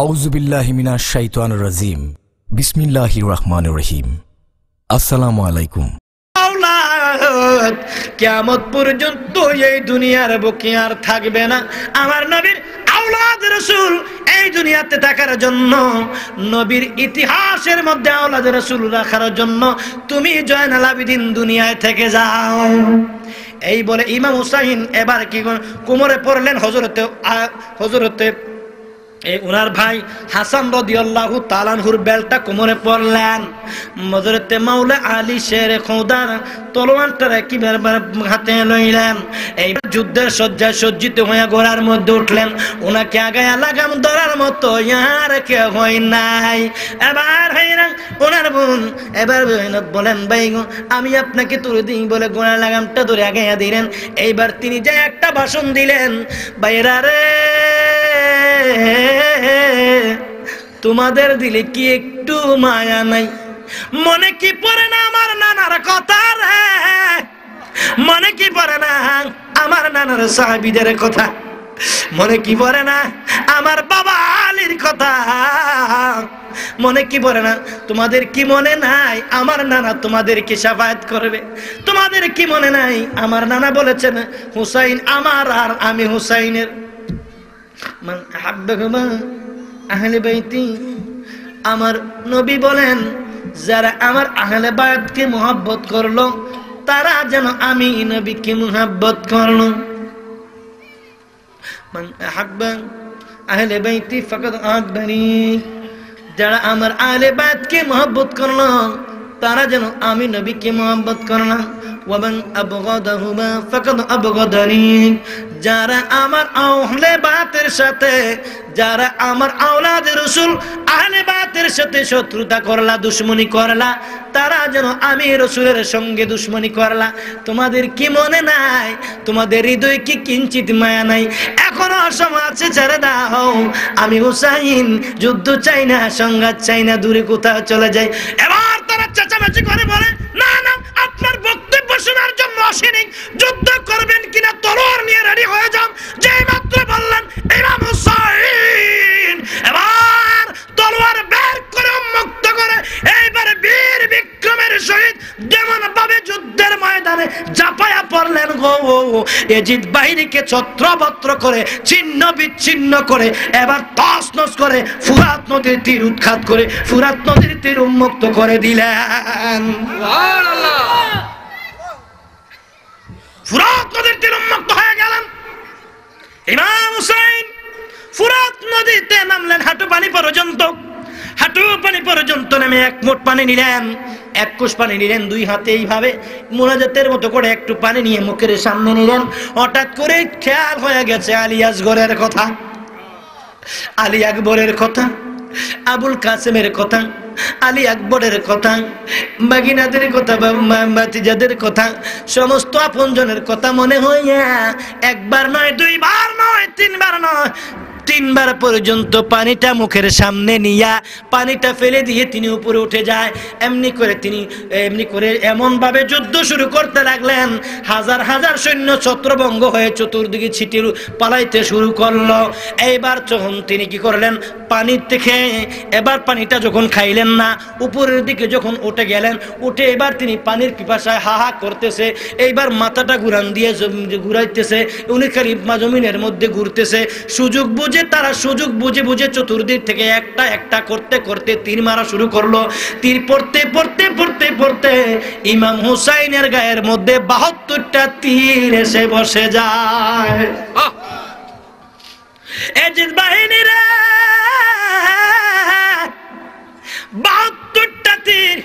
আউযু বিল্লাহি মিনাশ শাইতানির রাজিম। বিসমিল্লাহির রহমানির রহিম। আসসালামু আলাইকুম। কিয়ামত পর্যন্ত এই দুনিয়ার বুকে আর থাকবে না আমার নবীর আওলাদ রাসূল। এই দুনিয়াতে থাকার জন্য, নবীর ইতিহাসের মধ্যে আওলাদ রাসূল রাখার জন্য তুমি জয়নাল আবেদিন দুনিয়ায় থেকে যাও। এই বলে ইমাম হুসাইন এবার কি কোমরে পড়লেন হযরতে উনার ভাই হাসান রাদিয়াল্লাহু তাআলা আনহুর বেলটা কোমরে পড়লেন। হযরতে মাওলা আলী শের খোদার তলোয়ারটা কিভাবে হাতে লইলেন। এই যুদ্ধের সজ্জায় সজ্জিত হয়ে ঘোড়ার মধ্যে উঠলেন। ওনাকে আগায়া লাগাম ধরার মতো আর কেউ হয় নাই। এবার ভাইরা ওনার বোন এবার বলেন, ভাই আমি আপনাকে তুলে দিই বলে ঘোড়ার লাগামটা ধরে আগায়া দিলেন। এইবার তিনি যে একটা ভাষণ দিলেন, ভাইরা রে তোমাদের দিলে কি একটু মায়া নাই? মনে কি পড়ে না আমার নানার কথা রে? মনে কি পড়ে না আমার নানার সাহাবীদের কথা? মনে কি পড়ে না আমার বাবা আলীর কথা? মনে কি পড়ে না? তোমাদের কি মনে নাই আমার নানা তোমাদেরকে শাফায়াত করবে? তোমাদের কি মনে নাই আমার নানা বলেছেন হুসাইন আমার আর আমি হুসাইনের। মান আহাব্বাহুমা আহলে বাইতি, আমার নবী বলেন যারা আমার আহলে বাইতকে মুহাব্বত করলো তারা যেন আমি নবীকে মুহাব্বত করলো। মান আহাব্বা আহলে বাইতি ফাকাদ আহাব্বানি, যারা আমার আহলে বাইতকে মুহাব্বত করলো তারা যেন আমি নবীকে মুহাব্বত করলো। ওয়ামান আবগাদাহুমা ফাকাদ আবগাদানি, যারা আমার আহলে বাইতের সাথে, যারা আমার আওলাদ রাসূল আহলে বাইতের সাথে শত্রুতা করলা, দুশমনি করলা, তারা যেন আমি রাসূলের সঙ্গে দুশমনি করলা। তোমাদের কি মনে নাই? তোমাদের হৃদয়ে কি কিঞ্চিত মায়া নাই? এখনো সময় আছে, ছেড়ে দাও। আমি হুসাইন যুদ্ধ চাই না, সংঘাত চাই না, দূরে কোথাও চলে যাই। এবার তারা চেঁচামেচি করে বলে, না না আপনার বক্তব্য শোনার জন্য আসেনি, যুদ্ধ করবেন কিনা তলোয়ার নিয়ে রেডি হয়ে যান। যেই মাত্র বললেন ইমাম হুসাইন, এবার তলোয়ার বের করে উন্মুক্ত করে এইবার বীর বিক্রমের সহিত যেমন ভাবে যুদ্ধের ময়দানে ঝাঁপায়া পড়লেন গো, এজিদ বাহিনীকে ছত্রভত্র করে ছিন্ন বিচ্ছিন্ন করে এবার তছনছ করে ফুরাত নদীর তীর উৎখাত করে ফুরাত নদীর তীর উন্মুক্ত করে দিলেন। সুবহানাল্লাহ। ফুরাত নদীর তীর উন্মুক্ত হয়ে গেলেন। ইমাম হুসাইন ফুরাত নদীতে নামলেন হাঁটু পানি পর্যন্ত। হাঁটু পানি পর্যন্ত নেমে এক মোট পানি নিলেন, এক কোষ পানি নিলেন, দুই হাতে এইভাবে মুনাজাতের মতো করে একটু পানি নিয়ে মুখের সামনে নিলেন। হঠাৎ করে খেয়াল হয়ে গেছে আলী আসগরের কথা, আলী আকবরের কথা, আবুল কাসেমের কথা, আলী আকবরের কথা, বাগিনাদের কথা, ভাতিজাদের কথা, সমস্ত আপনজনের কথা মনে হইয়া একবার নয়, দুইবার নয়, তিনবার নয়, তিনবার পর্যন্ত পানিটা মুখের সামনে নিয়া পানিটা ফেলে দিয়ে তিনি উপরে উঠে যায়। এমনি করে এমন ভাবে যুদ্ধ শুরু করতে লাগলেন, হাজার হাজার সৈন্য ছত্রভঙ্গ হয়ে চতুর্দিকে ছিটিয়ে পালাইতে শুরু করলো। এইবার যখন তিনি কি করলেন, পানির থেকে এবার পানিটা যখন খাইলেন না, উপরের দিকে যখন উঠে গেলেন, উঠে এবার তিনি পানির পিপাসায় হা হা করতেছে। এইবার মাথাটা ঘুরাইতেছে, উনি খালি জমিনের মধ্যে ঘুরতেছে। সুযোগ বুঝে চতুর্দিক থেকে একটা একটা করতে করতে তীর মারা শুরু করলো। তীর পড়তে ইমাম হুসাইনের গায়ের মধ্যে 72টা তীর এসে বসে যায়। এজিদ বাহিনীর 72টা তীর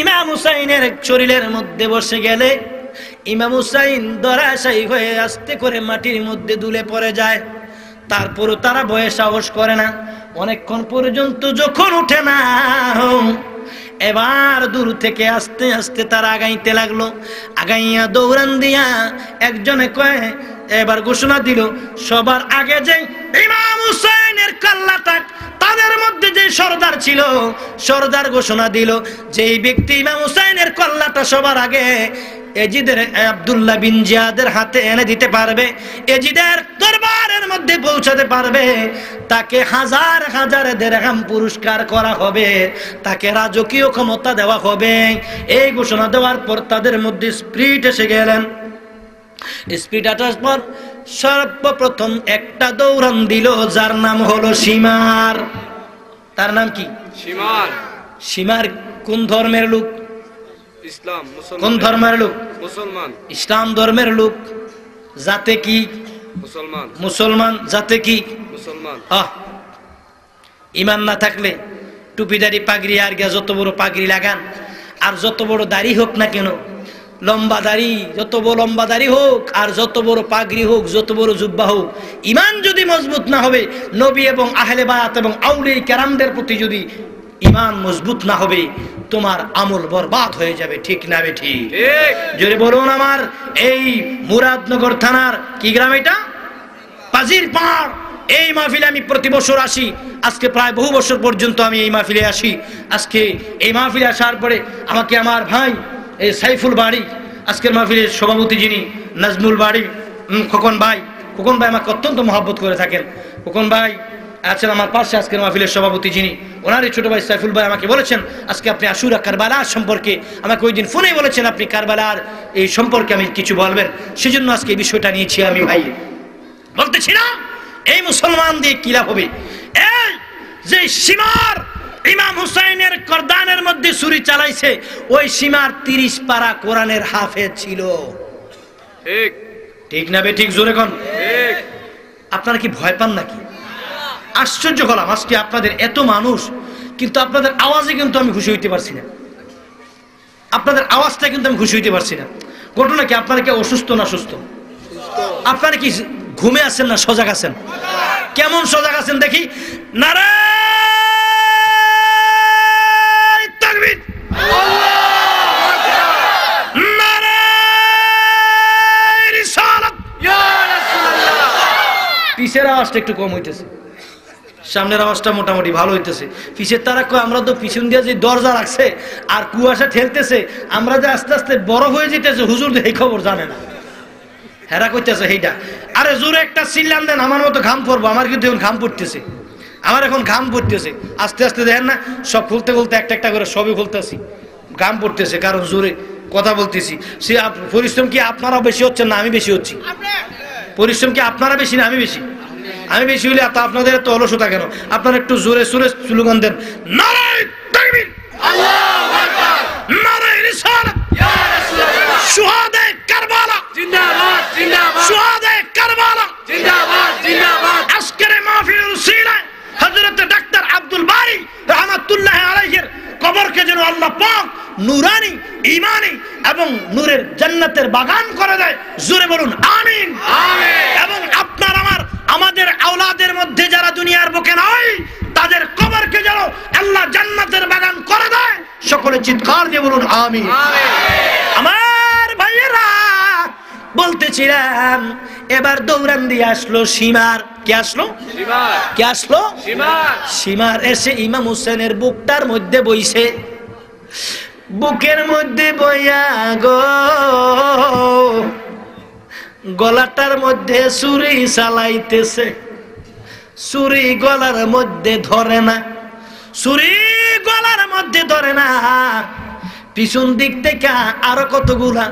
ইমাম হুসাইনের শরীরের মধ্যে বসে গেলে ইমাম হুসাইন ধরাশায়ী হয়ে আস্তে করে মাটির মধ্যে দুলে পড়ে যায়। তারপরও তারা ভয়ে সাহস করে না। অনেকক্ষণ পর্যন্ত যখন উঠে না, এবার দূর থেকে আস্তে আস্তে তারা আগাইতে লাগলো। আগাইয়া দৌড়ান দিয়া একজনে কয়ে এবার ঘোষণা দিল, সবার আগে যে ইমাম হুসাইনের কাল্লাটা, তাদের মধ্যে যে সরদার ছিল, সরদার ঘোষণা দিল যে এই ব্যক্তি ইমাম হুসাইনের কল্লাটা সবার আগে এজিদের আব্দুল্লাহ বিন জিয়াদের হাতে এনে দিতে পারবে, এজিদের দরবারের মধ্যে পৌঁছাতে পারবে, তাকে হাজার হাজার দিরহাম পুরস্কার করা হবে, তাকে রাজকীয় ক্ষমতা দেওয়া হবে। এই ঘোষণা দেওয়ার পর তাদের মধ্যে স্পিরিট এসে গেলেন। স্পিরিট আসার পর সর্বপ্রথম একটা দৌড়ান দিল, যার নাম হলো সীমার। তার নাম কি? সীমার। সীমার কোন ধর্মের লোক? ইসলাম। কোন ধর্মের লোক? মুসলমান। ইসলাম ধর্মের লোক। জাতে কি? মুসলমান। মুসলমান। জাতে কি? মুসলমান। ইমান না থাকলে টুপিদারি পাগড়ি আর গিয়া যত বড় পাগড়ি লাগান, আর যত বড় দাড়ি হোক না কেন, লম্বা দাড়ি, যত বড় লম্বা দাড়ি হোক, আর যত বড় পাগড়ি হোক, যত বড় জুব্বা হোক, ইমান যদি মজবুত না হবে, নবী এবং আহলে বায়াত এবং আউলিয়া কেরামদের প্রতি যদি ইমান মজবুত না হবে, তোমার আমল বরবাদ হয়ে যাবে। ঠিক না বে ঠিক? জোরে বলুন। আমার এই মুরাদনগর থানার কি গ্রাম এটা? পাজির পাড়। এই মাহফিলে আমি প্রতি বছর আসি, আজকে প্রায় বহু বছর পর্যন্ত আমি এই মাহফিলে আসি। আজকে এই মাহফিলে আসার পরে আমাকে আমার ভাই এই সাইফুল বাড়ি, আজকের মাহফিলের সভাপতি যিনি নাজমুল বাড়ি, খোকন ভাই আমাকে অত্যন্ত মহব্বত করে থাকেন। খোকন ভাই আছেন আমার পাশে, আজকের মাহফিলের সভাপতি যিনি, ওনারই ছোট ভাই সাইফুল ভাই আমাকে বলেছেন আজকে আপনি আশুরা কারবালার সম্পর্কে, আমাকে ওই দিন ফোনে বলেছেন আপনি কারবালার এই সম্পর্কে আমি কিছু বলবেন, সেজন্য আজকে এই বিষয়টা নিয়েছি। আমি ভাই বলতেছিলাম এই মুসলমান দিয়ে কি লাভ হবে? এই যে সীমার ইমাম হুসাইনের করদানের মধ্যে ছুরি চালাইছে, ওই সীমার 30 পারা কোরআনের হাফেজ ছিল। ঠিক ঠিক না বে ঠিক? জোরে কোন ঠিক। আপনারা কি ভয় পান নাকি? আশ্চর্য হলাম আজকে আপনাদের এত মানুষ, কিন্তু আপনাদের আওয়াজে কিন্তু আমি খুশি হইতে পারছি না। আপনাদের আওয়াজটা কিন্তু আমি খুশি হইতে পারছি না। ঘটনা কি? আপনারা কি অসুস্থ না সুস্থ? আপনারা কি ঘুমে আছেন না সজাগ আছেন? কেমন সজাগ আছেন দেখি? নারায়ে তাকবীর, নারায়ে রিসালাত, ইয়া রাসূলুল্লাহ। পিছের আওয়াজটা একটু কম হইতেছে, সামনের আওয়াজটা মোটামুটি ভালো হইতেছে। পিছের তারা কয় আমরা তো পিছন দিয়ে যে দরজা রাখছে আর কুয়াশা ঠেলতেছে, আমরা যে আস্তে আস্তে বড় হয়ে যেতেছে, হুজুর এই খবর জানে না। হেরা কইতেছে এইটা। আরে জোরে একটা চিল্লান দেন, আমার মতো ঘাম পড়বো। আমার কিন্তু এখন ঘাম পড়তেছে, আমার এখন ঘাম পড়তেছে। আস্তে আস্তে দেখেন না, সব খুলতে খুলতে একটা একটা করে সবই খুলতেছি, ঘাম পড়তেছে, কারণ জোরে কথা বলতেছি। সে পরিশ্রম কি আপনারা বেশি হচ্ছেন না আমি বেশি হচ্ছি? পরিশ্রম কি আপনারা বেশি না আমি বেশি? আমি বেশি হইলে তো আপনাদের তো অলসতা কেন? আপনারা একটু জোরে সুরে স্লোগান দেন, নারায়ে তাকবীর, আল্লাহু আকবার, নারায়ে রিসালাত, ইয়া রাসূলুল্লাহ, শুহাদায়ে কারবালা জিন্দাবাদ জিন্দাবাদ, শুহাদায়ে কারবালা জিন্দাবাদ জিন্দাবাদ। আজকের মাহফিলের উসিলায় হযরত ডাক্তার আব্দুল বারী রাহমাতুল্লাহ আলাইহির কবরকে যেন আল্লাহ পাক নূরানি, ঈমানি এবং নূরের জান্নাতের বাগান করে দেয়। জোরে বলুন আমিন। আমিন। এবং আপনার আমাদের আওলাদের মধ্যে যারা দুনিয়ার বুকে নয়, তাদের কবরকে যেন আল্লাহ জান্নাতের বাগান করে দেয়। সকলে চিৎকার দিয়ে বলুন আমিন। আমার ভাইয়েরা বলতেছিলাম, এবার দৌড়ান দিয়ে আসলো সীমার। কে আসলো? সীমার। কে আসলো? সীমার। সীমার এসে ইমাম হোসেনের বুকটার মধ্যে বইছে, বুকের মধ্যে বইয়া গো গলাটার মধ্যে ছুরি চালাইতেছে। ছুরি গলার মধ্যে ধরে না, ছুরি গলার মধ্যে ধরে না। পিছন দিক থেকে আরো কতগুলা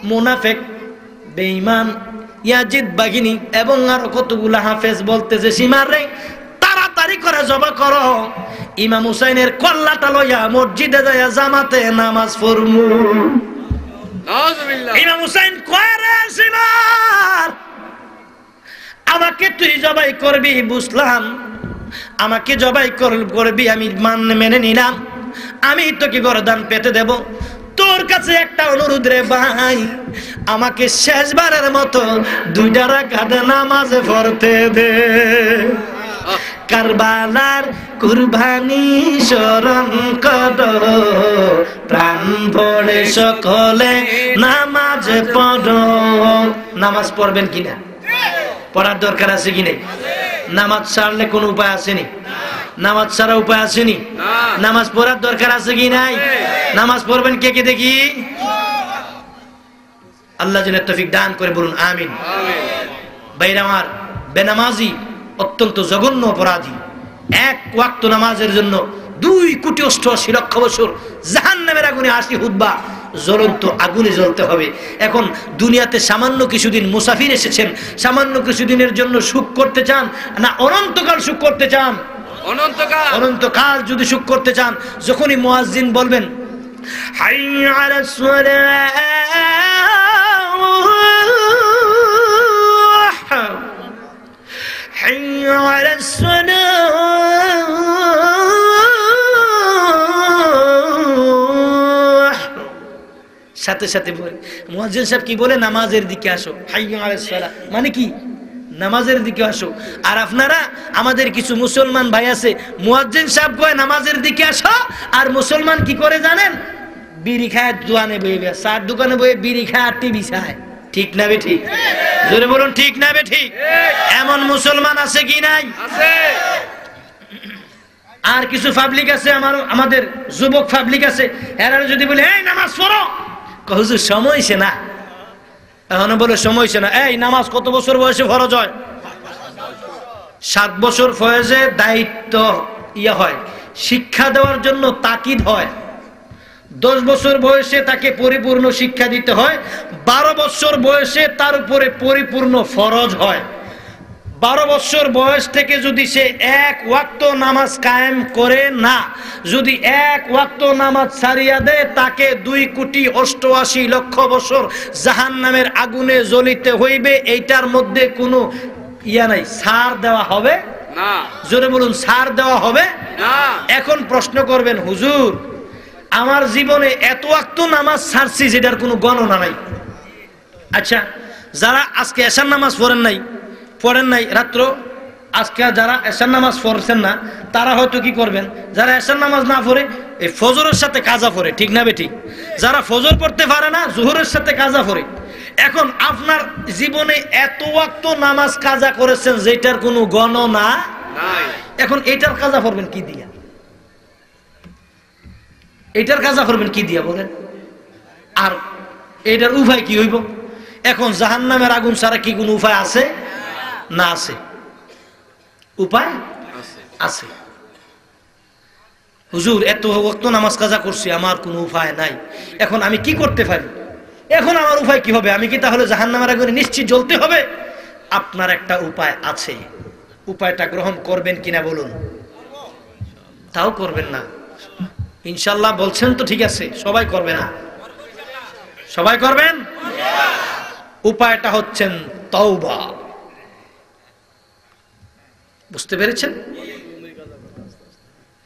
মুনাফিক, বেঈমান, ইয়াজিদ বাহিনী এবং আরো কতগুলা হাফেজ বলতেছে সীমার রে তাড়াতাড়ি করে জবা করো, ইমাম হুসাইনের কল্লাটা লইয়া মসজিদে যাইয়া জামাতে নামাজ পড়মু। নাউজুবিল্লাহ। ইমাম হুসাইন কয় রে সীমার, আমাকে তুই জবাই করবি বুঝলাম, আমাকে জবাই করবি আমি মেনে নিলাম, আমি তোকে গর্দান পেতে দেব। তোর কাছে একটা অনুরোধ রে ভাই, আমাকে শেষবারের মতো 2 রাকাত নামাজ পড়তে দে। কারবালার কুরবানি স্মরণ করো, প্রাণ পড়ে সকলে নামাজ পড়ো। নামাজ পড়বেন কিনা? পড়ার দরকার আছে কি নেই? নামাজ ছাড়লে কোন উপায় আসেনি? নামাজ ছাড়া উপায় আসেনি? নামাজ পড়ার দরকার আছে কি নাই? নামাজ পড়বেন কে কে দেখি? আল্লাহ যেন তৌফিক দান করে, বলুন আমিন। আমিন। ভাইরা আমার, বেনামাজি অত্যন্ত জঘন্য অপরাধী। এক ওয়াক্ত নামাজের জন্য 2,88,00,000 বছর জাহান্নামের আগুনে 80 হুদবা জ্বলন্ত আগুনে জ্বলতে হবে। এখন দুনিয়াতে সামান্য কিছুদিন মুসাফির এসেছেন, সামান্য কিছুদিনের জন্য সুখ করতে চান না অনন্তকাল সুখ করতে চান? অনন্তকাল। অনন্তকাল যদি সুখ করতে চান, যখনই মুয়াজ্জিন বলবেন হাইয়া আলাস সালাহ, হাইয়া আলাস সালাহ, সাথে সাথে বলে মুয়াজ্জিন সাহেব কি বলে, নামাজের দিকে আসো। হাইয়া আলাস সালাহ মানে কি? নামাজের দিকে আসো। আর আপনারা, আমাদের কিছু মুসলমান ভাই আছে, মুয়াজ্জিন সাহেব কয় নামাজের দিকে আসো, আর মুসলমান কি করে জানেন? বিড়ি খায় দোকানে বয়ে, চার দোকানে বয়ে বিড়ি খায় আর টিভি চায়। ঠিক না বে ঠিক? জোরে বলুন ঠিক না বে ঠিক? এমন মুসলমান আছে কি নাই? আছে। আর কিছু পাবলিক আছে, আমাদের যুবক পাবলিক আছে, এরা যদি বলে এই নামাজ পড়ো, হুজুর সময় হইছে না। এখন বলে সময় হইছে না। এই নামাজ কত বছর বয়সে ফরজ হয়? 7 বছর বয়সে দায়িত্ব হয়, শিক্ষা দেওয়ার জন্য তাকিদ হয়। 10 বছর বয়সে তাকে পরিপূর্ণ শিক্ষা দিতে হয়। 12 বছর বয়সে তার উপরে পরিপূর্ণ ফরজ হয়। 12 বছর বয়স থেকে যদি সে এক ওয়াক্ত নামাজ কায়েম করে না, যদি এক ওয়াক্ত নামাজ ছাড়িয়া দেয়, তাকে 2,88,00,000 বছর জাহান্নামের আগুনে জ্বলিতে হইবে। এইটার মধ্যে কোনো ইয়া নাই, ছাড় দেওয়া হবে না। জোরে বলুন, ছাড় দেওয়া হবে না। এখন প্রশ্ন করবেন, হুজুর আমার জীবনে এত ওয়াক্ত নামাজ ছাড়ছি যেটার কোনো গণনা নাই। আচ্ছা, যারা আজকে এশার নামাজ পড়েন নাই রাত্র, আজকে যারা এশার নামাজ পড়ছেন না, তারা হয়তো কি করবেন, যারা এশার নামাজ না পড়ে এই ফজরের সাথে কাজা পড়ে, ঠিক না বেঠিক? যারা ফজর পড়তে পারে না, জোহরের সাথে কাজা পড়ে। এখন আপনার জীবনে এত ওয়াক্ত নামাজ কাজা করেছেন যেটার কোনো গণনা নাই। এখন এটার কাজা পড়বেন কি দিয়া? এটার কাজা করবেন কি দিয়া বলেন? আর এটার উপায় কি হইব? এখন জাহান্নামের আগুন ছাড়া কি কোনো উপায় আছে? না আছে। উপায় আছে। হুজুর এত ওয়াক্ত নামাজ কাজা করছি, আমার কোনো উপায় নাই, এখন আমি কি করতে পারি? এখন আমার উপায় কি হবে? আমি কি তাহলে জাহান্নামের আগুনে নিশ্চিত জ্বলতে হবে? আপনার একটা উপায় আছে। উপায়টা গ্রহণ করবেন কিনা বলুন? তাও করবেন না ইনশাল্লাহ বলছেন তো ঠিক আছে, সবাই করবে না? সবাই করবেন? উপায়টা হচ্ছেন তওবা। বুঝতে পেরেছেন?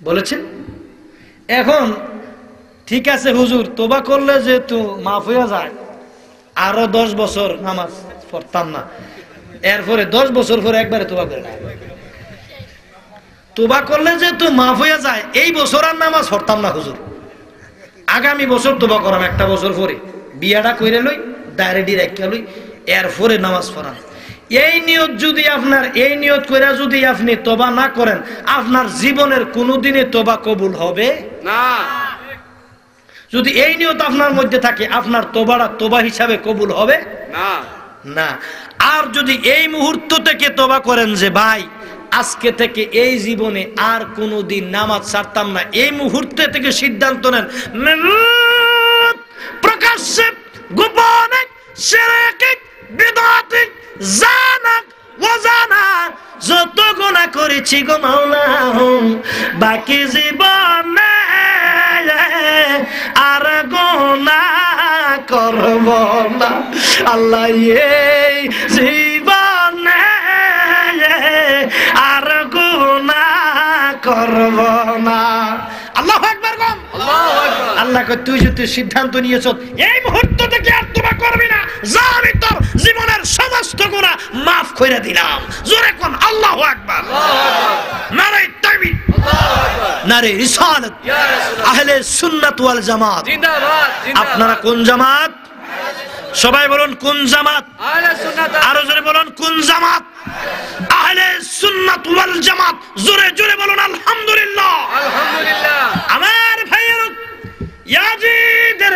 বলেছেন এখন ঠিক আছে হুজুর, তোবা করলে যেহেতু মাফ হয়ে যায়, আরো 10 বছর নামাজ পড়তাম না, এরপরে 10 বছর পরে একবারে তোবা করে না। তোবা করলে যেহেতু মাফ হয়ে যায়, এই বছর আর নামাজ পড়তাম না হুজুর, আগামী বছর তোবা করাম, একটা বছর পরে বিয়াটা কইরে লই, ডাইরেক্টলি রাখিয়া লই, এরপরে নামাজ পড়ান। এই নিয়ত যদি আপনার, এই নিয়ত কইরা যদি আপনি তোবা না করেন, আপনার জীবনের কোনোদিনে তোবা কবুল হবে না। যদি এই নিয়ত আপনার মধ্যে থাকে, আপনার তোবাটা তোবা হিসাবে কবুল হবে না। না। আর যদি এই মুহূর্ত থেকে তোবা করেন যে ভাই আজকে থেকে এই জীবনে আর কোনোদিন নামাজ ছাড়তাম না, এই মুহূর্তে থেকে সিদ্ধান্ত নেন, প্রকাশ্যে গোপনে শিরকে বিদআতে জানা ওয়াজানা যত গুনাহ করেছি গো মাওলা, বাকি জীবনে আর গুনাহ করব না আল্লাহ, এই জীবনে আর গুনাহ করব না। আল্লাহু আকবার গো। আল্লাহু আকবার। আল্লাহ কয় তুই যদি সিদ্ধান্ত নিয়েছ এই মুহূর্ত থেকে আর তোবা করবি না, যা আমি তোর জীবনের সমস্ত গুনাহ মাফ করে দিলাম। জোরে কোন আল্লাহু আকবার। আল্লাহু আকবার। নারে তাকবীর, আল্লাহু আকবার। নারে রিসালাত, ইয়া রাসূলুল্লাহ। আহলে সুন্নাত ওয়াল জামাত। জিন্দাবাদ। জিন্দাবাদ। আপনারা কোন জামাত? সবাই বলুন কোন জামাত? আহলে সুন্নাত। আরো জোরে বলুন কোন জামাত? আহলে সুন্নাত ওয়াল জামাত। জোরে জোরে বলুন আলহামদুলিল্লাহ। আলহামদুলিল্লাহ। আমার ভাইয়ের ইয়াজিদের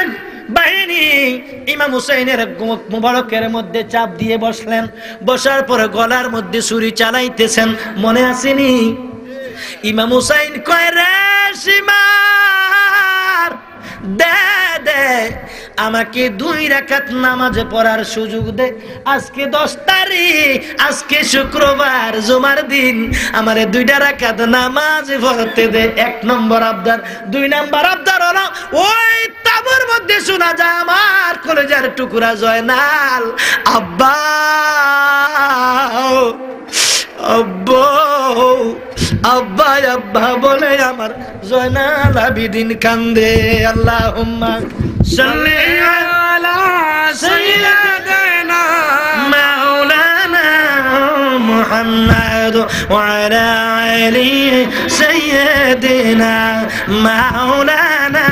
বাহিনী ইমাম হুসাইনের গোঁফ মুবারকের মধ্যে চাপ দিয়ে বসলেন। বসার পরে গলার মধ্যে ছুরি চালাইতেছেন, মনে আসেনি? ইমাম হুসাইন কয়, রে সীমার দে দে, আমাকে 2 রাকাত নামাজ পড়ার সুযোগ দে। আজকে 10 তারিখ, আজকে শুক্রবার, জুমার দিন, আমারে 2 রাকাত নামাজ পড়তে দে। 1 নম্বর আবদার। 2 নম্বর আবদার হলো, ওই তাবুর মধ্যে শোনা যায় আমার কলেজার টুকরা জয়নাল, আব্বা আব্বা আব্বা আব্বা বলে আমার জয়নাল আবিদিন কান্দে। আল্লাহুম্মা সাল্লি আলা সাইয়্যিদিনা মাওলানা মুহাম্মদ ওয়া আলা আলি সাইয়্যিদিনা মাওলানা।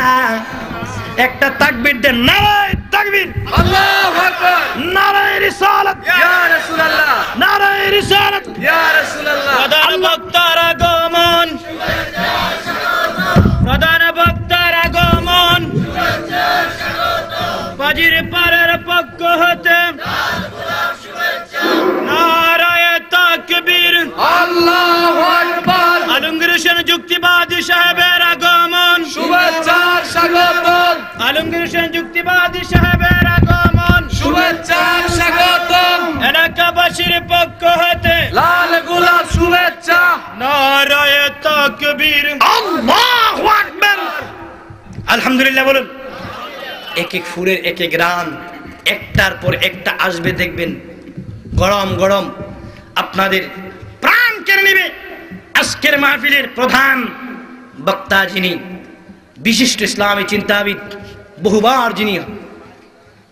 একটা তাকবীর দেন, নারায়ে তাকবীর, আল্লাহু আকবার, নারায়ে রিসালাত, ইয়া রাসূলুল্লাহ, নারায়ে রিসালাত, ইয়া রাসূলুল্লাহ। প্রধান বক্তার আগমন, প্রধান বক্তার আগমন, বাজির পাড়ার পক্ষ হতে নারায়ে তাকবীর, আল্লাহু আকবার। আলমগীর হোসেন যুক্তিবাদী সাহেবের আগমন, শুভেচ্ছার স্বাগতম, আলমগীর হোসেন যুক্তিবাদী সাহেবের আগমন, শুভেচ্ছার স্বাগতম। এলাকাবাসীর পক্ষ হতে লাল গোলাপ শুভেচ্ছা, নারায়ে তাকবীর, আল্লাহু আকবার। আলহামদুলিল্লাহ বলুন। এক এক ফুলের এক এক রান, একটার পর একটা আসবে, দেখবেন গরম গরম আপনাদের প্রাণ কেড়ে নেবে। আজকের মাহফিলের প্রধান বক্তা যিনি বিশিষ্ট ইসলামী চিন্তাবিদ, বহুবার যিনি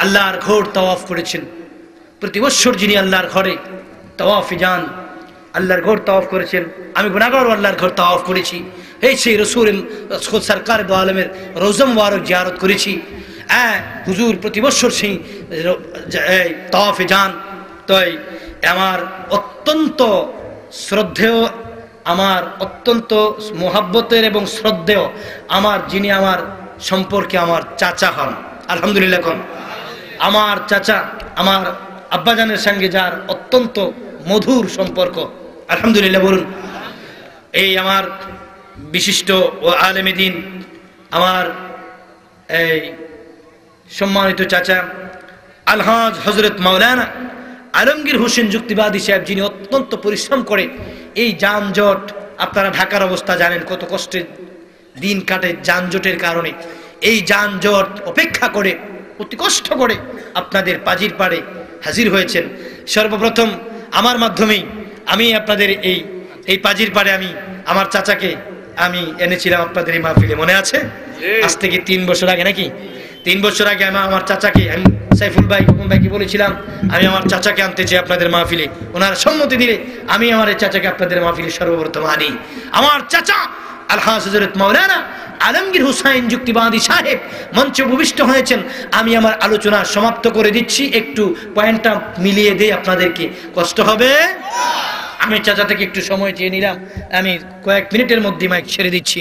আল্লাহর ঘর তাওয়াফ করেছেন, প্রতি বছর যিনি আল্লাহর ঘরে তাওয়াফে যান, আল্লাহর ঘর তাওয়াফ করেছেন। আমি গুনাহগার আল্লাহর ঘর তাওয়াফ করেছি, এই সেই রসুল সরকার দো আলমের রওজা মুবারক জিয়ারত করেছি। হুজুর প্রতি বছর সেই তাওয়াফে যান। তাই আমার অত্যন্ত শ্রদ্ধেয়, আমার অত্যন্ত মোহাব্বতের এবং শ্রদ্ধেয় আমার যিনি আমার সম্পর্কে আমার চাচা হন, আলহামদুলিল্লাহ কোন আমার চাচা, আমার আব্বাজানের সঙ্গে যার অত্যন্ত মধুর সম্পর্ক, আলহামদুলিল্লাহ বলুন। এই আমার বিশিষ্ট ও আলেমে দ্বীন, আমার এই সম্মানিত চাচা আলহাজ হযরত মাওলানা আলমগীর হোসেন যুক্তিবাদী সাহেব, যিনি অত্যন্ত পরিশ্রম করে এই যানজট, আপনারা ঢাকার অবস্থা জানেন কত কষ্টে দিন কাটে যানজটের কারণে, এই যানজট উপেক্ষা করে অতি কষ্ট করে আপনাদের পাজির পাড়ে হাজির হয়েছেন। সর্বপ্রথম আমার মাধ্যমেই আমি আপনাদের এই পাজির পাড়ে আমি আমার চাচাকে আমি এনেছিলাম আপনাদের এই মাহফিলে, মনে আছে? আজ থেকে 3 বছর আগে, নাকি 3 বছর আগে আমি আমার চাচাকে, আমি সাইফুল ভাই, খোকন ভাইকে বলেছিলাম আমি আমার চাচাকে আনতে চাই আপনাদের মাহফিলে। ওনার সম্মতি দিলে আমি আমার এই চাচাকে আপনাদের মাহফিলে সর্বপ্রথম আনি। আমার চাচা আলহাজ হযরত মাওলানা আলমগীর হুসাইন যুক্তিবাদী সাহেব মঞ্চে উপবিষ্ট হয়েছেন। আমি আমার আলোচনা সমাপ্ত করে দিচ্ছি, একটু পয়েন্টটা মিলিয়ে দেই আপনাদেরকে, কষ্ট হবে। আমি চাচা থেকে একটু সময় চেয়ে নিলাম, আমি কয়েক মিনিটের মধ্যে মাইক ছেড়ে দিচ্ছি।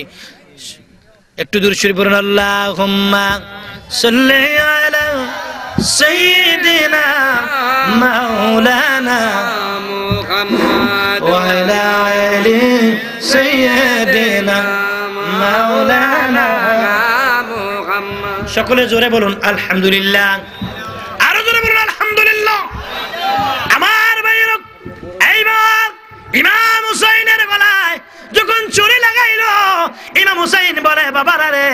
একটু দূর শরীফ পড়ুন, আল্লাহুম্মা সাল্লি আলা সাইয়্যিদিনা মাওলানা মুহাম্মদ ওয়া আলা আলি সাইয়্যিদিনা মাওলানা মুহাম্মদ। সকলে জোরে বলুন আলহামদুলিল্লাহ, আরো জোরে বলুন আলহামদুলিল্লাহ। আমার ভাইয়েরা, এইবার ইমাম হুসাইনের গলায় যখন ছুরি লাগাইলো, ইমাম হুসাইন বলে, বাবারা রে,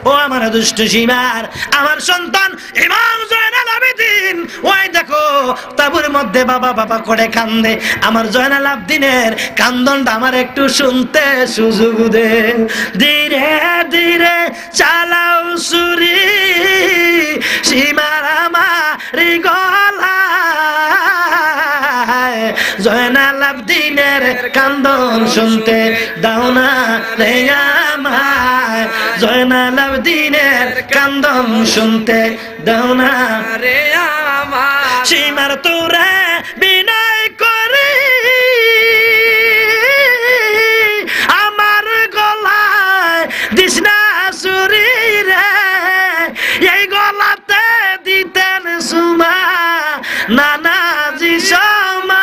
ও আমার দুষ্ট সীমার, আমার সন্তান ইমাম জয়নাল আবেদিন, ওই দেখো তাবুর মধ্যে বাবা বাবা করে কান্দে, আমার জয়নাল আবেদিনের কান্দনটা আমার একটু শুনতে সুযোগ দে। ধীরে ধীরে চালাও ছুরি, সীমার আমার গলা, জয়নাল আবেদিনের কান্দন শুনতে দাও না রে আমায়, জয়নাল আবেদিনের কান্দন শুনতে দাও না রে আমার, সীমার তোরে বিনয় করি, আমার গলায় দিস না ছুরি রে, এই গলাতে গাজী শামা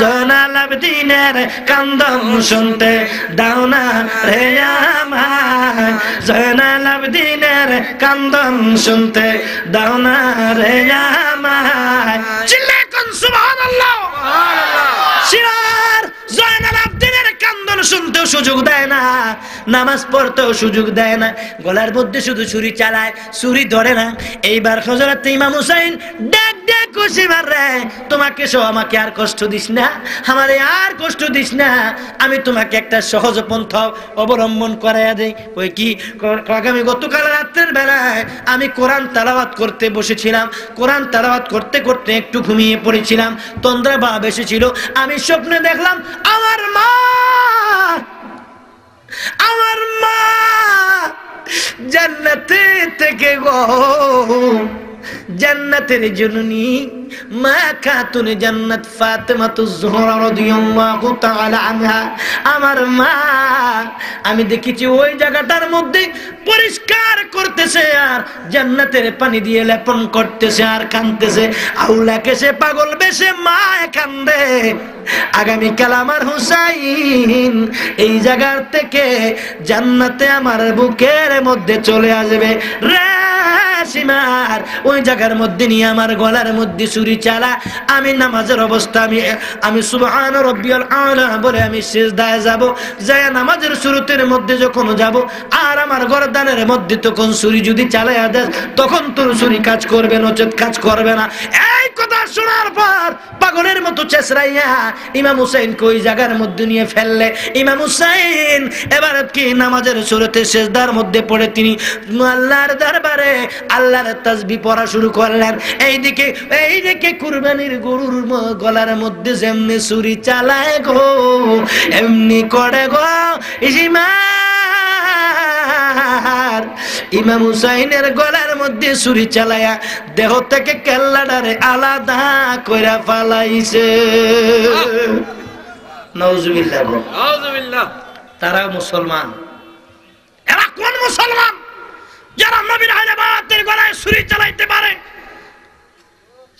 জয়নাল আবেদিনের কান্দন শুনতে দাও না রে আমায় জয়নাল আবেদিনের কান্দন শুনতে দাও না রে আমায় চিল্লায়ে কোন সুবহানাল্লাহ শিরার জয়নাল আবেদিনের কান্দন শুনতেও সুযোগ দেয় না নামাজ পড়তেও সুযোগ দেয় না গলার মধ্যে শুধু ছুরি চালায় ছুরি ধরে না এইবার হযরত ইমাম হুসাইন ডাক ডাক খুশি মারে তোমাকে সহ আমাকে আর কষ্ট দিস না আমারে আর কষ্ট দিস না আমি তোমাকে একটা সহজ পন্থা অবলম্বন করায়া দেই ওই কি আগামী গতকাল রাতের বেলায় আমি কোরআন তেলাওয়াত করতে বসেছিলাম কোরআন তেলাওয়াত করতে করতে একটু ঘুমিয়ে পড়েছিলাম তন্দ্রা ভাব এসেছিল আমি স্বপ্নে দেখলাম আমার মা জান্নাতে থেকে গো জান্নাতের জননী মা খাতুন জান্নাত ফাতেমাতুজ জোহরা রাদিয়াল্লাহু তাআলা আনহা আমার মা আমি দেখেছি ওই জায়গাটার মধ্যে পরিষ্কার করতেছে আর জান্নাতের পানি দিয়ে লেপন করতেছে আর কাঁদতেছে আউলাকে সে পাগল বেশে মা কান্দে আগামী কাল আমার হুসাইন এই জায়গা থেকে জান্নাতে আমার বুকের মধ্যে চলে আসবে রে সীমার ওই জায়গার মধ্যে নিয়ে আমার গলার মধ্যে ছুরি চালা আমি নামাজের অবস্থা আমি সুবহান রাব্বিয়াল আলা বলে আমি সিজদায় যাব যায় নামাজের শুরুতের মধ্যে যখন যাব আর আমার গর্দানের মধ্যে তখন ছুরি যদি চালায়া দেয় তখন তোর ছুরি কাজ করবে নচেত কাজ করবে না এই কথা শোনার পর পাগলের মতো চেঁচড়াইয়া ইমাম হুসাইন কই জায়গার মধ্যে নিয়ে ফেললে ইমাম হুসাইন এবার কি নামাজের শুরুতে সিজদার মধ্যে পড়ে তিনি আল্লাহর দরবারে আল্লাহর তাসবিহ পড়া শুরু করলেন এইদিকে কুরবানির গরুর গলার মধ্যে যেমনি ছুরি চালায় গো এমনি করে গো ইমাম হুসাইনের গলার মধ্যে ছুরি চালায়া দেহ থেকে কেল্লাটারে আলাদা কইরা ফালাইছে নাউজুবিল্লাহ নাউজুবিল্লাহ তারা মুসলমান এরা কোন মুসলমান যারা নবীর আহলে বায়াতের গলায় ছুরি চালাইতে পারে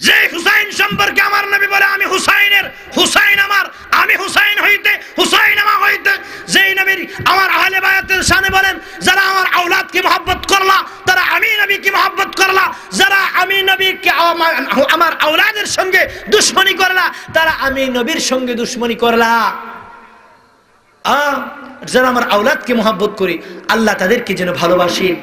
যে হুসাইন সম্পর্কে আমার নবী বলে আমি হুসাইনের হুসাইন আমার আমি হুসাইন হইতে হুসাইন আমার হইতে যেই নবীর আমার আহলে বায়াতের শানে বলেন যারা আমার আওলাদকে মহব্বত করলা তারা আমি নবীকে মহব্বত করলা যারা আমি নবীকে আমার আওলাদের সঙ্গে দুশমনি করলা তারা আমি নবীর সঙ্গে দুশমনি করলা যারা আমার আওলাদকে মহব্বত করি আল্লাহ তাদেরকে যেন ভালোবাসেন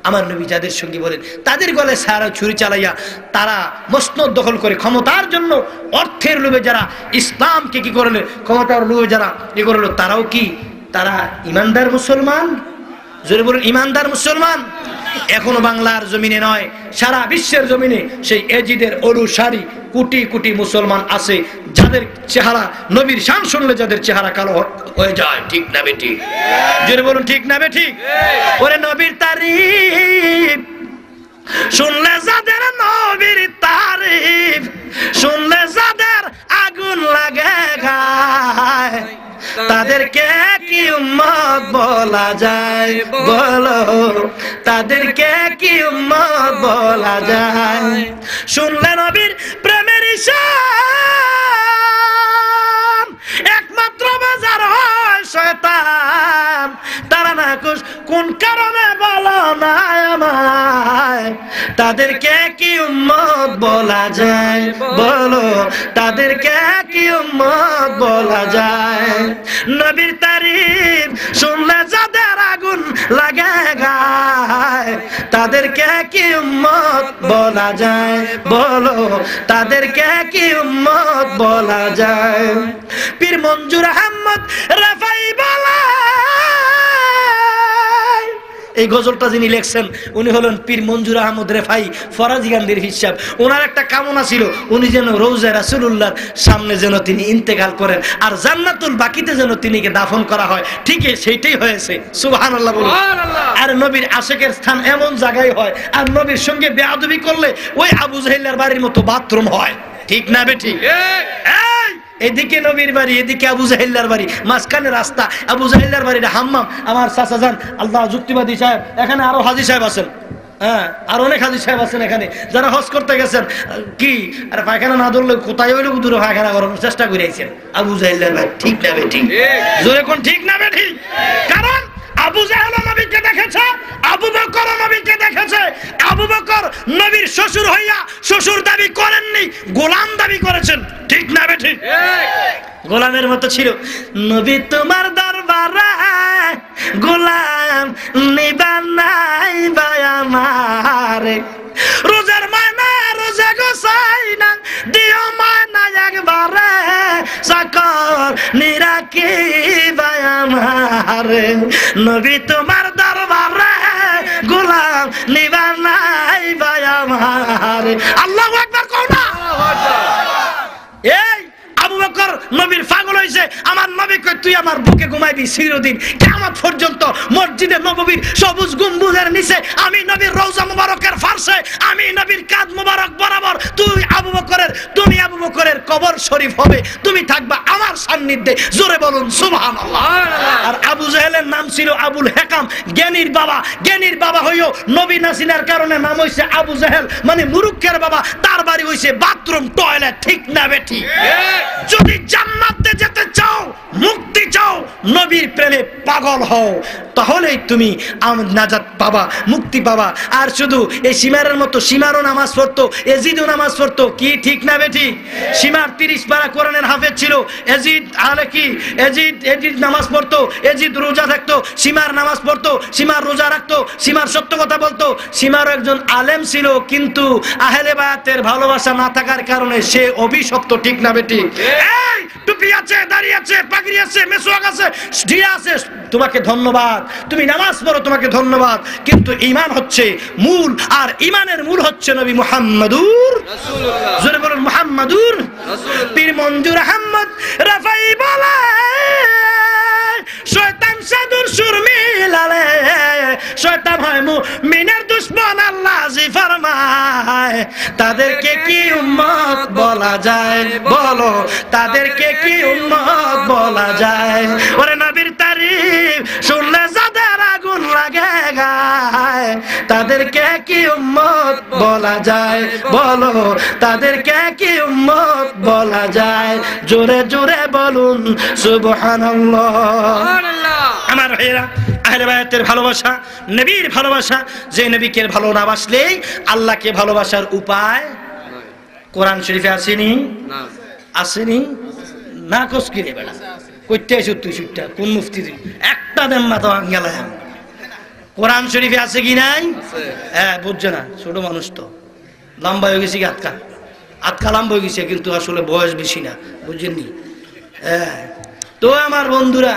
আমার নবী যাদের সঙ্গে বলেন তাদের গলায় সারা ছুরি চালাইয়া তারা মসনদ দখল করে ক্ষমতার জন্য অর্থের লোভে যারা ইসলামকে কি করলে ক্ষমতার লোভে যারা কি করলো তারাও কি তারা ইমানদার মুসলমান জোরে বলুন ইমানদার মুসলমান এখনো বাংলার জমিনে নয় সারা বিশ্বের জমিনে সেই এজিদের অনুসারী কোটি কোটি মুসলমান আছে যাদের চেহারা নবীর শান শুনলে যাদের চেহারা কালো হয়ে যায় ঠিক না বেটি জোরে বলুন ঠিক না বেটি ওরে নবীর তারিফ শুনলে যাদের নবীর তারিফ শুনলে যাদের আগুন লাগে গায় তাদেরকে কি উম্মত বলা যায় বলো তাদেরকে কি উম্মত বলা যায় শুনলে নবীর প্রেমের ঈশান একমাত্র বাজার হয় শয়তান তারা না কোন কারণে বলো না আমায় তাদেরকে কি উম্মত বলা যায় বলো তাদেরকে কি উম্মত বলা যায় নবীর তারিফ শুনলে যাদের আগুন লাগে গায় তাদেরকে কি উম্মত বলা যায় বলো তাদেরকে কি উম্মত বলা যায় পীর মঞ্জুর আহমদ রাফাই বলা এই গজলটা যিনি লিখছেন উনি হলেন পীর মঞ্জুর আহমদ রেফাই ফরাজি গান্ধীর হিসাব ওনার একটা কামনা ছিল উনি যেন রওজা রাসূলুল্লাহর সামনে যেন তিনি ইন্তেকাল করেন আর জান্নাতুল বাকিতে যেন তিনিকে দাফন করা হয় ঠিক সেইটাই হয়েছে সুবহানাল্লাহ বলুন আর নবীর আশিকের স্থান এমন জায়গায় হয় আর নবীর সঙ্গে বেয়াদবি করলে ওই আবু জাহেলের বাড়ির মতো বাথরুম হয় ঠিক না বেটি এদিকে নবীর বাড়ি এদিকে আবু জাহেলের বাড়ি মাঝখানে রাস্তা আবু জাহেলের বাড়িটা হাম্মাম আমার চাচা যান আল্লাহ যুক্তিবাদী সাহেব এখানে আরো হাজী সাহেব আছেন হ্যাঁ, আর অনেক হাজির সাহেব আছেন এখানে যারা হজ করতে গেছেন, কি আর পায়খানা না ধরলে কোথায় হইলে দূরে পায়খানা করানোর চেষ্টা করে আইছেন। আবু জাহেলের ভাই ঠিক না বেঠিক? জোরে কোন ঠিক না বেঠিক? কারণ আবু জাহেল নবীকে দেখেছে, আবু বকর নবীকে দেখেছে। আবু বকর নবীর শ্বশুর হইয়া শ্বশুর দাবি করেননি, গোলাম দাবি করেছেন। ঠিক না বেঠিক? গোলামের মতো ছিল। নবী তোমার দরবারে গোলাম নিবার নাই ভাই আমারে, রোজার মানা রোজা গোসাই না দিও মানা একবারে, চাকর নিরাকি ভাই আমারে। নবী তোমার দরবারে গোলাম নিবার নাই ভাই আমারে। আল্লাহু আকবার কও না। এই আবু বকর নবীর পাগল হইছে, আমার নবী কই তুই আমার বুকে ঘুমাইবি চিরদিন, কিয়ামত পর্যন্ত মসজিদে নববীর সবুজ গম্বুজের নিচে, আমি নবীর রওজা মুবারকের ফারসে, আমি নবীর কাঁধ মুবারক বরাবর তুমি আবু বকরের কবর শরীফ হবে, তুমি থাকবা আমার সান্নিধ্যে। জোরে বলুন সুবহানাল্লাহ। আর আবু জাহেলের নাম ছিল আবুল হেকাম, জ্ঞানীর বাবা। জ্ঞানীর বাবা হইও নবী না চিনার কারণে নাম হইছে আবু জাহেল, মানে মুরুক্কের বাবা। তার বাড়ি হইছে বাথরুম টয়লেট। ঠিক না বেঠিক? যদি জান্নাতে যেতে চাও, মুক্তি চাও, নবীর প্রেমে পাগল হও, তাহলেই তুমি নাজাত পাবা, মুক্তি পাবা। আর শুধু এই সীমারের মতো, সীমারও নামাজ পড়তো, এজিদও নামাজ পড়তো। কি ঠিক না বেঠিক? সীমার 30 পারা কোরআনের হাফেজ ছিল। এজিদ আলে কি এজিদ নামাজ পড়তো, এজিদ রোজা থাকতো, সীমার নামাজ পড়তো, সীমার রোজা রাখতো, সীমার সত্য কথা বলতো। সীমার একজন আলেম ছিল, কিন্তু আহলে বায়াতের ভালোবাসা না থাকার কারণে সে অভিশপ্ত। ঠিক না বেঠিক? এই টুপি আছে, দাড়ি আছে, পাগড়ি আছে, মেসওয়াক আছে, ঢিয়া আছে, তোমাকে ধন্যবাদ। তুমি নামাজ পড়ো, তোমাকে ধন্যবাদ। কিন্তু ঈমান হচ্ছে মূল, আর ঈমানের মূল হচ্ছে নবী মুহাম্মাদুর রাসূলুল্লাহ। জোরে বলুন মুহাম্মাদুর রাসূলুল্লাহ। পীর মঞ্জুর আহমদ রাফাই বলে, শয়তান সাধুর সুর মিলালে শয়তান হয় মুমিনের দুশমন, আল্লাহ জি ফরমায়। তাদেরকে কি উম্মত বলা যায় বলো, তাদেরকে কি উম্মত বলা যায়? ওরে নবীর তারিফ শুনলে যাদের আগুন লাগে গায়, তাদেরকে কি উম্মত বলা যায় বলো, তাদেরকে কি উম্মত বলা যায়? জোরে জোরে বলুন সুবহানাল্লাহ। আমার ভাইয়েরা, আহলে বায়াতের ভালোবাসা, নবীর ভালোবাসা, যে নবীকে ভালো না বাসলেই আল্লাহকে ভালোবাসার উপায় কোরআন শরীফে আসেনি? আসেনি না? কস কি রে বেড়া, কইতে আইছ তুই সুটটা? কোন মুফতি তুই? একটা দেন মাথা আঙ্গালায়। কোরআন শরীফে আছে কি নাই? হ্যাঁ, বুঝছে না, ছোট মানুষ তো, লম্বা হয়ে গেছি, আটকা লম্বা হয়ে গেছে, কিন্তু আসলে বয়স বেশি না, বুঝছেননি? হ্যাঁ, তো আমার বন্ধুরা,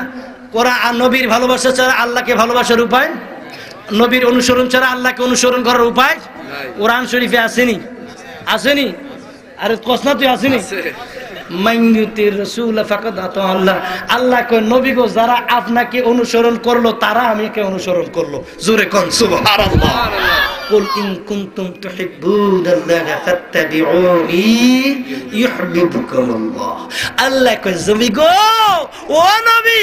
কোরআন নবীর ভালোবাসা ছাড়া আল্লাহকে ভালোবাসার উপায়, নবীর অনুসরণ ছাড়া আল্লাহকে অনুসরণ করার উপায় কোরআন শরীফে আসেনি? আসেনি? আরে কসনা তুই আসেনি? মাইয়ুতির রাসূল ফাকাদ আতা আল্লাহ। আল্লাহ কয় নবী গো, যারা আপনাকে অনুসরণ করলো তারা আমাকে অনুসরণ করলো। জোরে কোন সুবহানাল্লাহ। কুল ইন কুনতুম তুহিব্বুনাল্লাহ ফাত্তাবিউনি ইউহিব্বুকুমুল্লাহ। আল্লাহ কয় নবী গো, ও নবী,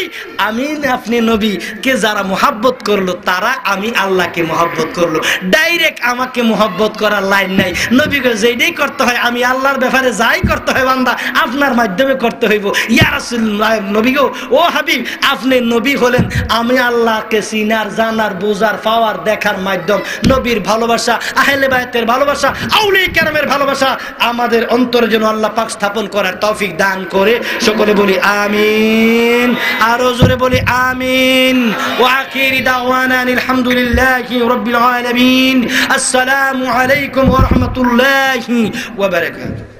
আমি আপনি নবী কে যারা মুহাব্বত করলো তারা আমি আল্লাহকে মুহাব্বত করলো। ডাইরেক্ট আমাকে মুহাব্বত করার লাইন নাই। নবী গো, যেটাই করতে হয় আমি আল্লাহর ব্যাপারে যাই করতে হয় বান্দা আপনার মাধ্যমে করতে হইব। ইয়া রাসূলুল্লাহ, নবী গো, ও হাবিব, আপনি নবী হলেন আমি আল্লাহকে চিনার, জানার, বোঝার, পাওয়ার, দেখার মাধ্যম। নবীর ভালোবাসা, আহলে বায়াতের ভালোবাসা, আউলিয়া কেরামের ভালোবাসা আমাদের অন্তরে যেন আল্লাহ পাক স্থাপন করার তৌফিক দান করে। সকলে বলি আমিন, আরো জোরে বলি আমিন। ওয়া আখিরি দাওয়ানা আলহামদুলিল্লাহি রাব্বিল আলামিন। আসসালামু আলাইকুম ওয়া রাহমাতুল্লাহি ওয়া বারাকাতুহু।